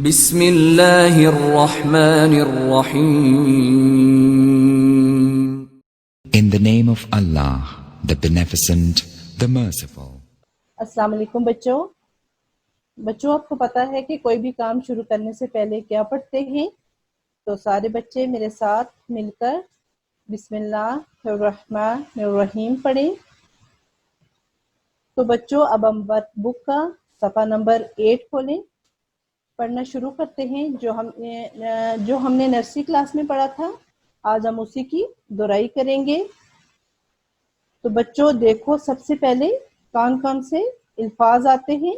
بسم اللہ الرحمن الرحیم. In the name of Allah, the Beneficent, the Merciful. السلام علیکم بچوں آپ کو پتا ہے کہ کوئی بھی کام شروع کرنے سے پہلے کیا پڑھتے ہیں؟ تو سارے بچے میرے ساتھ مل کر بسم اللہ الرحمن الرحیم پڑھیں. تو بچوں اب ہم ورک بک کا صفحہ نمبر 8 کھولیں، پڑھنا شروع کرتے ہیں. جو ہم نے نرسری کلاس میں پڑھا تھا آج ہم اسی کی دہرائی کریں گے. تو بچوں دیکھو سب سے پہلے کون کون سے الفاظ آتے ہیں.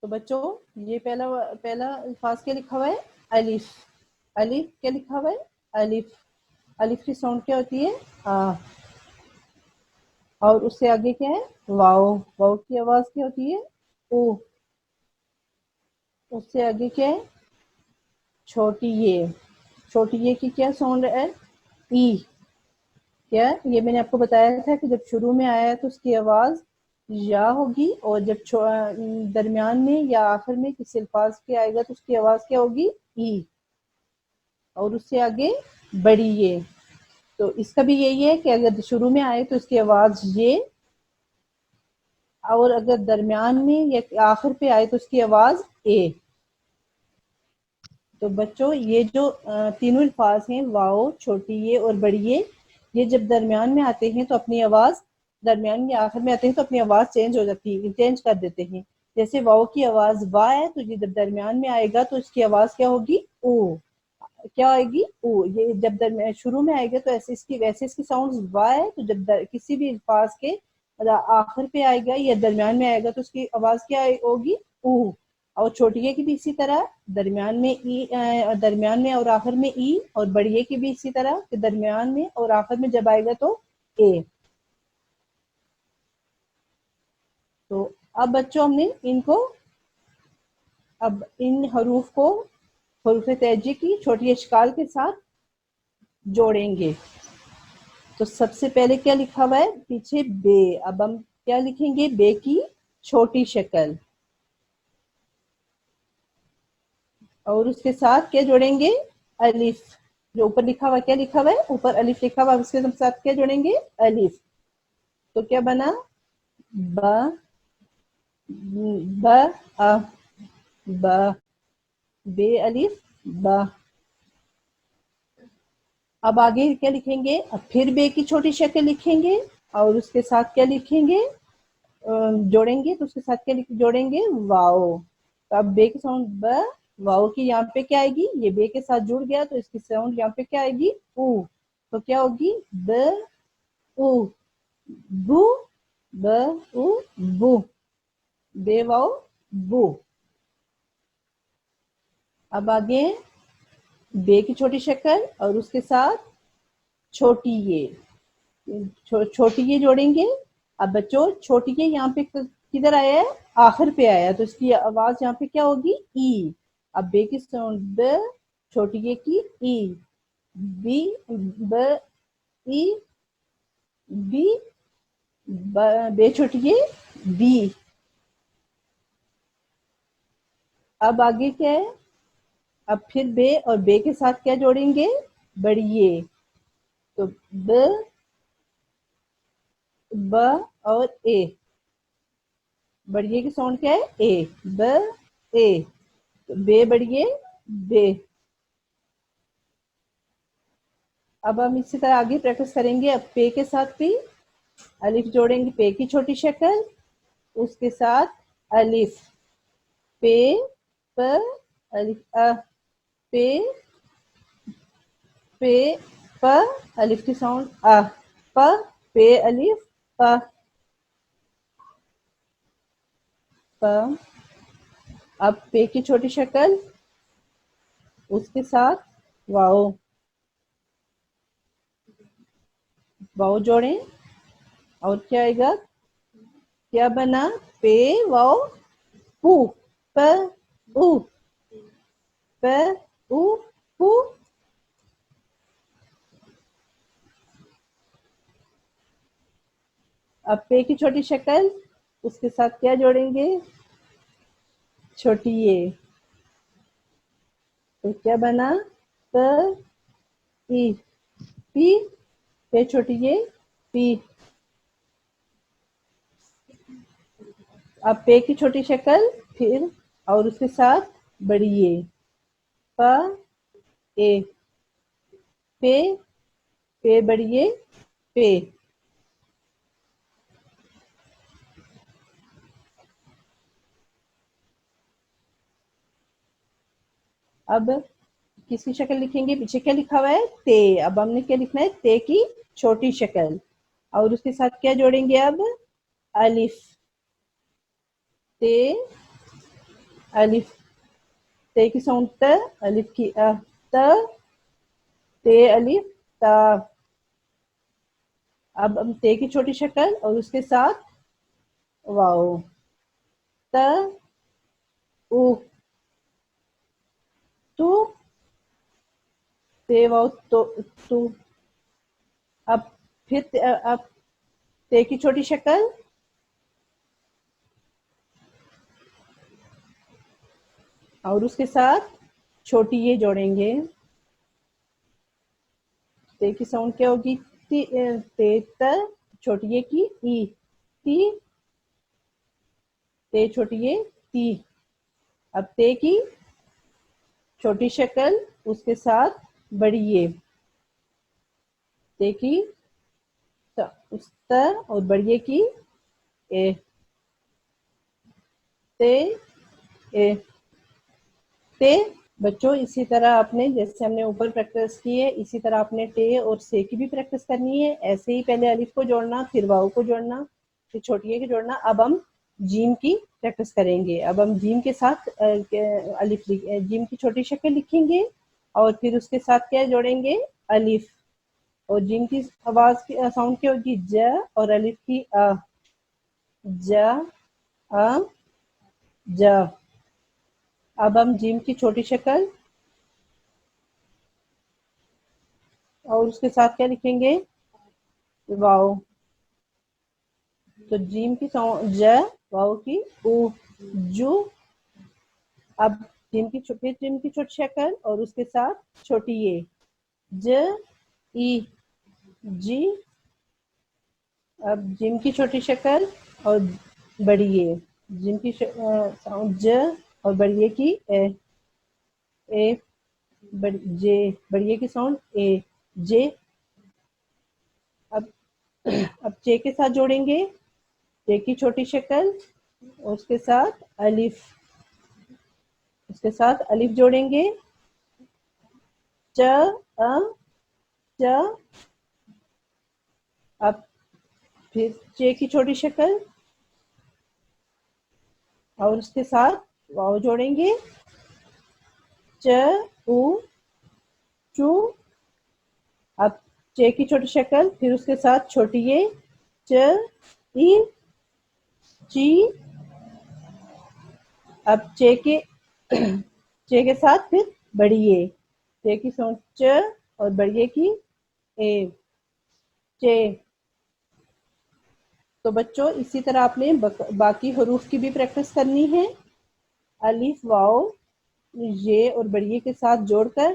تو بچوں یہ پہلا الفاظ کیا لکھا ہوا ہے؟ الف. الف کیا لکھا ہوا ہے؟ الف. الف کی ساؤنڈ کیا ہوتی ہے؟ آ. اور اس سے آگے کیا ہے؟ واو. واو کی آواز کیا ہوتی ہے؟ او. اس سے آگے کیا ہے؟ چھوٹی یہ. چھوٹی یہ کی کیا ساؤنڈ ہے؟ ای. کیا یہ میں نے آپ کو بتایا تھا کہ جب شروع میں آیا تو اس کی آواز یا ہوگی، اور جب درمیان میں یا آخر میں کسی الفاظ کے آئے گا تو اس کی آواز کیا ہوگی؟ ای. اور اس سے آگے بڑی یہ. تو اس کا بھی یہی ہے کہ اگر شروع میں آئے تو اس کی آواز یہ، اور اگر درمیان میں یا آخر پہ آئے تو اس کی آواز اے. تو بچوں یہ جو تینوں الفاظ ہیں واؤ، چھوٹی یہ اور بڑی یہ جب درمیان میں آتے ہیں تو اپنی آواز درمیان یا آخر میں آتے ہیں تو اپنی آواز چینج ہو جاتی ہے، چینج کر دیتے ہیں. جیسے واؤ کی آواز وا ہے تو یہ جب درمیان میں آئے گا تو اس کی آواز کیا ہوگی؟ او. کیا آئے گی؟ او. یہ جب شروع میں آئے گا تو ویسے اس کی ساؤنڈ وا ہے، تو جب کسی بھی الفاظ کے آخر پہ آئے گا یا درمیان میں آئے گا تو اس کی آواز کیا ہوگی؟ او. اور چھوٹیے کی بھی اسی طرح درمیان میں اور آخر میں ای، اور بڑیے کی بھی اسی طرح کہ درمیان میں اور آخر میں جب آئے گا تو اے. تو اب بچوں ہم نے ان حروف کو حروف تہجی کی چھوٹی اشکال کے ساتھ جوڑیں گے. تو سب سے پہلے کیا لکھا ہوا ہے؟ پیچھے بے. اب ہم کیا لکھیں گے؟ بے کی چھوٹی شکل، اور اس کے ساتھ کیا جوڑیں گے؟ الف. جو اوپر لکھا ہوا کیا لکھا ہوا ہے؟ اوپر الف لکھا ہوا، اس کے ساتھ کیا جوڑیں گے؟ الف. تو کیا بنا؟ با. بے الف با. اب آگے کیا لکھیں گے؟ اب پھر بے کی چھوٹی شکل لکھیں گے، اور اس کے ساتھ کیا لکھیں گے؟ جوڑیں گے. تو اس کے ساتھ کیا جوڑیں گے؟ واؤ. تو اب بے کی ساؤنڈ ب. واؤ کی یہاں پہ کیا آئے گی؟ یہ بے کے ساتھ جڑ گیا تو اس کی ساؤنڈ یہاں پہ کیا آئے گی؟ او. تو کیا ہوگی؟ ب او. بو. ب او بو. بے واؤ بو. اب آگے بے کی چھوٹی شکل اور اس کے ساتھ چھوٹی یہ. چھوٹی یہ جوڑیں گے. اب بچوں چھوٹی یہ یہاں پہ کدھر آیا ہے؟ آخر پہ آیا، تو اس کی آواز یہاں پہ کیا ہوگی؟ ای. اب بے کی ساؤنڈ ب، چھوٹی یہ کی ای. بی ب ای بی. بے چھوٹی یہ بی. اب آگے کیا ہے؟ اب پھر بے اور بے کے ساتھ کیا جوڑیں گے؟ بڑیے. تو ب اور اے. بڑیے کی ساؤنڈ کیا ہے؟ اے. ب اے. بے بڑیے بے. اب ہم اسی طرح آگے پریکٹس کریں گے. اب پے کے ساتھ بھی الف جوڑیں گے، پے کی چھوٹی شکل، اس کے ساتھ الف. پے پ الف پے پے پ الف کی ساؤنڈ پ. پے الف پ. اب پے کی چھوٹی شکل، اس کے ساتھ واؤ. واؤ جوڑیں اور کیا آئے گا؟ کیا بنا؟ پے واؤ پو. پ او. پ او پو. اب پے کی چھوٹی شکل، اس کے ساتھ کیا جوڑیں گے؟ چھوٹی یہ. تو کیا بنا؟ پ ای، پی، پہ چھوٹی یہ پی. اب پے کی چھوٹی شکل پھر اور اس کے ساتھ بڑی یہ پ اے، پے، پے بڑی یہ پے. اب کس کی شکل لکھیں گے؟ پیچھے کیا لکھا ہوا ہے؟ تے. اب ہم نے کیا لکھنا ہے؟ تے کی چھوٹی شکل اور اس کے ساتھ کیا جوڑیں گے؟ اب الف. تے الف، تے کی ساؤنڈ ت، الف کی ا، ت، تے الف تا. اب ہم تے کی چھوٹی شکل اور اس کے ساتھ واو. ت او، تو، تے واو تو. اب پھر اب تے کی چھوٹی شکل اور اس کے ساتھ چھوٹی یہ جوڑیں گے. تے کی ساؤنڈ کیا ہوگی؟ تے ت، چھوٹی یہ کی ای، تی، تے چھوٹی یہ تی. اب تے کی چھوٹی شکل اس کے ساتھ بڑی یہ تے کی اس ت اور بڑی کی اے، تے اے تے. بچوں اسی طرح آپ نے جیسے ہم نے اوپر پریکٹس کی ہے اسی طرح آپ نے ٹے اور سے کی بھی پریکٹس کرنی ہے. ایسے ہی پہلے الف کو جوڑنا، پھر واؤ کو جوڑنا، پھر چھوٹی کو جوڑنا. اب ہم جیم کی پریکٹس کریں گے. اب ہم جیم کے ساتھ الف جیم کی چھوٹی شکل لکھیں گے اور پھر اس کے ساتھ کیا جوڑیں گے؟ الف. اور جیم کی آواز کی ساؤنڈ کیا ہوگی؟ ج، اور الف کی ا، ج ا ج. اب ہم جیم کی چھوٹی شکل اور اس کے ساتھ کیا لکھیں گے؟ واؤ. تو جیم کی ساؤنڈ ج، واؤ کی او، جو. اب جیم کی چھوٹی شکل اور اس کے ساتھ چھوٹی یہ ج ای جی. اب جیم کی چھوٹی شکل اور بڑی یہ جیم کی ساؤنڈ ج اور بڑی کی اے، اے جے، بڑی کی ساؤنڈ اے جے. اب چے کے ساتھ جوڑیں گے چے کی چھوٹی شکل اور اس کے ساتھ الف. اس کے ساتھ الف جوڑیں گے چ ا چ. اب پھر چے کی چھوٹی شکل اور اس کے ساتھ واؤ جوڑیں گے چ او چو. اب چے کی چھوٹی شکل پھر اس کے ساتھ چھوٹی یہ چ ای چی. اب چے کے ساتھ پھر بڑی یہ چے کی ساؤنڈ چ اور بڑی کی اے چے. تو بچوں اسی طرح آپ نے باقی حروف کی بھی پریکٹس کرنی ہے. الف واؤ یہ اور بڑی کے ساتھ جوڑ کر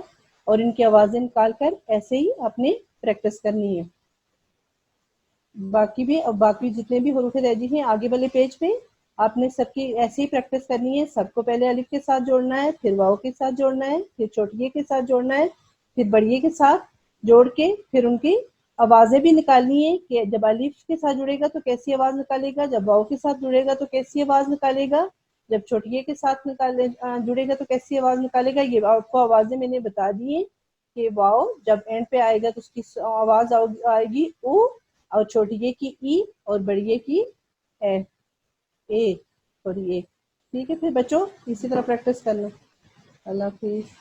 اور ان کی آوازیں نکال کر ایسے ہی آپ نے پریکٹس کرنی ہے. باقی جتنے بھی حروف رہجی ہیں آگے والے پیج پہ آپ نے سب کی ایسے ہی پریکٹس کرنی ہے. سب کو پہلے الف کے ساتھ جوڑنا ہے، پھر واؤ کے ساتھ جوڑنا ہے، پھر چھوٹی کے ساتھ جوڑنا ہے، پھر بڑی کے ساتھ جوڑ کے پھر ان کی آوازیں بھی نکالنی ہے کہ جب الف کے ساتھ جڑے گا تو کیسی آواز نکالے گا، جب واؤ کے ساتھ جڑے گا تو کیسی آواز نکالے گا، جب چھوٹی کے ساتھ جڑے گا تو کیسی آواز نکالے گا. یہ آپ کو آوازیں میں نے بتا دی ہیں کہ واؤ جب اینڈ پہ آئے گا تو اس کی آواز آئے گی او، اور چھوٹی کی ای اور بڑی کی اے اور یہ. ٹھیک ہے پھر بچوں اسی طرح پریکٹس کرنا. اللہ حافظ.